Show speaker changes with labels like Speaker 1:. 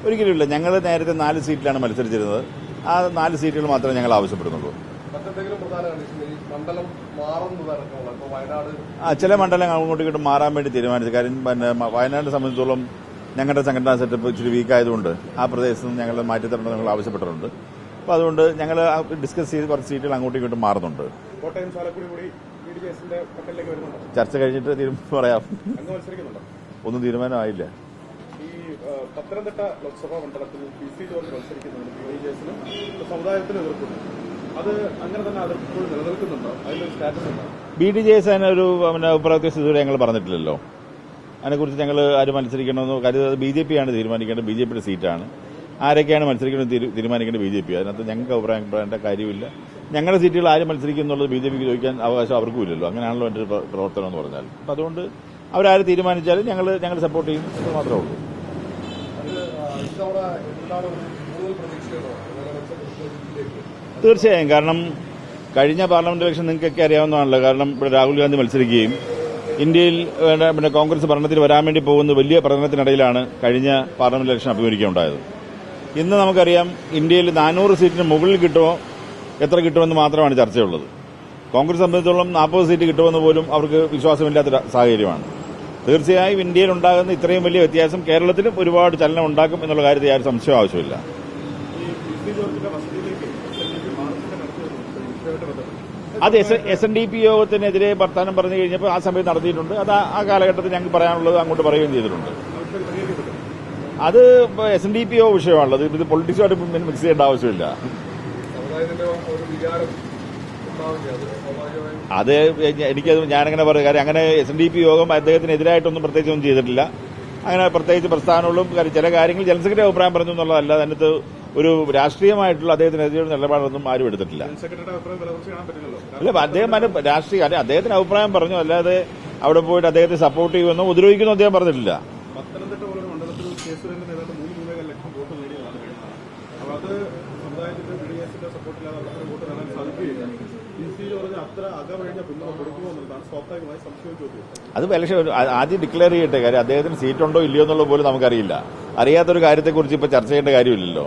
Speaker 1: ഒരിക്കലുമില്ല. ഞങ്ങൾ നേരത്തെ 4 സീറ്റിലാണ് മത്സരിച്ചിരുന്നത്. ആ 4 സീറ്റുകൾ മാത്രമേ ഞങ്ങൾ ആവശ്യപ്പെടുന്നുള്ളൂ. ചില മണ്ഡലങ്ങൾ അങ്ങോട്ടും ഇങ്ങോട്ടും മാറാൻ വേണ്ടി തീരുമാനിച്ചു. കാര്യം വയനാടിനെ സംബന്ധിച്ചോളം ഞങ്ങളുടെ സംഘടനാ സെറ്റപ്പ് ഇച്ചിരി വീക്കായതുകൊണ്ട് ആ പ്രദേശത്ത് നിന്ന് ഞങ്ങൾ മാറ്റിത്തരണമെന്ന് ഞങ്ങൾ ആവശ്യപ്പെട്ടിട്ടുണ്ട്. അപ്പോൾ അതുകൊണ്ട് ഞങ്ങൾ ഡിസ്കസ് ചെയ്ത് കുറച്ച് സീറ്റുകൾ അങ്ങോട്ടും ഇങ്ങോട്ടും മാറുന്നുണ്ട്. ചർച്ച കഴിഞ്ഞിട്ട് പറയാം. ഒന്നും തീരുമാനമായില്ല.
Speaker 2: പത്തനംതിട്ട ലോക്സഭാ മണ്ഡലത്തിൽ PC ജോർജ് മത്സരിക്കുന്നതിന് BDJസിനും സമുദായത്തിന് എതിർക്കുന്നു. അത് അങ്ങനെ തന്നെ അതിപ്പോൾ നിലനിൽക്കുന്നുണ്ടോ? അതിന്റെ സ്റ്റാറ്റസ് ഉണ്ടോ?
Speaker 1: BDJS അതിനൊരു അഭിപ്രായത്തെ ഇതുവരെ ഞങ്ങൾ പറഞ്ഞിട്ടില്ലല്ലോ. അതിനെക്കുറിച്ച് ഞങ്ങൾ ആര് മത്സരിക്കണമെന്ന് കരുതുന്നത് BJP ആണ് തീരുമാനിക്കേണ്ടത്. BJPയുടെ സീറ്റാണ്. ആരൊക്കെയാണ് മത്സരിക്കുന്നത് തീരുമാനിക്കേണ്ടത് BJP. അതിനകത്ത് ഞങ്ങൾക്ക് അഭിപ്രായം പറയേണ്ട കാര്യമില്ല. ഞങ്ങളുടെ സീറ്റുകൾ ആര് മത്സരിക്കും എന്നുള്ളത് BJPക്ക് ചോദിക്കാൻ അവകാശം അവർക്കും ഇല്ലല്ലോ. അങ്ങനെയാണല്ലോ എൻ്റെ ഒരു പ്രവർത്തനം എന്ന് പറഞ്ഞാൽ. അപ്പം അതുകൊണ്ട് അവരാര് തീരുമാനിച്ചാലും ഞങ്ങൾ സപ്പോർട്ട് ചെയ്യും എന്ന് മാത്രമേ ഉള്ളൂ. തീർച്ചയായും. കാരണം കഴിഞ്ഞ പാർലമെന്റ് ഇലക്ഷൻ നിങ്ങൾക്കൊക്കെ അറിയാവുന്നതാണല്ലോ. കാരണം ഇവിടെ രാഹുൽ ഗാന്ധി മത്സരിക്കുകയും ഇന്ത്യയിൽ പിന്നെ കോൺഗ്രസ് ഭരണത്തിൽ വരാൻ വേണ്ടി പോകുന്ന വലിയ പ്രകടനത്തിനിടയിലാണ് കഴിഞ്ഞ പാർലമെന്റ് ഇലക്ഷൻ അഭിമുഖീകരിക്കുകയുണ്ടായത്. ഇന്ന് നമുക്കറിയാം ഇന്ത്യയിൽ 400 സീറ്റിന് മുകളിൽ കിട്ടുമോ എത്ര കിട്ടുമെന്ന് മാത്രമാണ് ചർച്ചയുള്ളത്. കോൺഗ്രസ് സംബന്ധിച്ചോളം 40 സീറ്റ് കിട്ടുമെന്ന് പോലും അവർക്ക് വിശ്വാസമില്ലാത്ത സാഹചര്യമാണ്. തീർച്ചയായും ഇന്ത്യയിൽ ഉണ്ടാകുന്ന ഇത്രയും വലിയ വ്യത്യാസം കേരളത്തിലും ഒരുപാട് ചലനം ഉണ്ടാക്കും എന്നുള്ള കാര്യത്തിൽ ആരും സംശയം ആവശ്യമില്ല. അത് SNDP യോഗത്തിനെതിരെ വർത്താനം പറഞ്ഞു കഴിഞ്ഞപ്പോൾ ആ സമയത്ത് നടത്തിയിട്ടുണ്ട്. അത് ആ കാലഘട്ടത്തിൽ ഞങ്ങൾക്ക് പറയാനുള്ളത് അങ്ങോട്ട് പറയുകയും ചെയ്തിട്ടുണ്ട്. അത് SNDP യോഗ വിഷയമാണുള്ളത്. ഇത് പൊളിറ്റിക്സുമായിട്ട് മിക്സ് ചെയ്യേണ്ട ആവശ്യമില്ല. അത് ഞാനങ്ങനെ പറയും. കാര്യം അങ്ങനെ SNDP യോഗം അദ്ദേഹത്തിനെതിരായിട്ടൊന്നും പ്രത്യേകിച്ചൊന്നും ചെയ്തിട്ടില്ല. അങ്ങനെ പ്രത്യേകിച്ച് പ്രസ്ഥാനങ്ങളും ചില കാര്യങ്ങൾ ജനറൽ സെക്രട്ടറി അഭിപ്രായം പറഞ്ഞു എന്നുള്ളതല്ല. അതിനകത്ത് ഒരു രാഷ്ട്രീയമായിട്ടുള്ള അദ്ദേഹത്തിനെതിരെ നിലപാടൊന്നും ആരും എടുത്തിട്ടില്ല. അല്ല, അദ്ദേഹം രാഷ്ട്രീയ അദ്ദേഹത്തിന് അഭിപ്രായം പറഞ്ഞു. അല്ലാതെ അവിടെ പോയിട്ട് അദ്ദേഹത്തെ സപ്പോർട്ട് ചെയ്യുമെന്നോ ഉപദ്രവിക്കുമെന്നോ അദ്ദേഹം പറഞ്ഞിട്ടില്ല. അത് ഇലക്ഷൻ ആദ്യം ഡിക്ലെയർ ചെയ്യട്ടെ. കാര്യം അദ്ദേഹത്തിന് സീറ്റുണ്ടോ ഇല്ലയോ എന്നുള്ളത് പോലും നമുക്കറിയില്ല. അറിയാത്തൊരു കാര്യത്തെക്കുറിച്ച് ഇപ്പോൾ ചർച്ച ചെയ്യേണ്ട കാര്യമില്ലല്ലോ.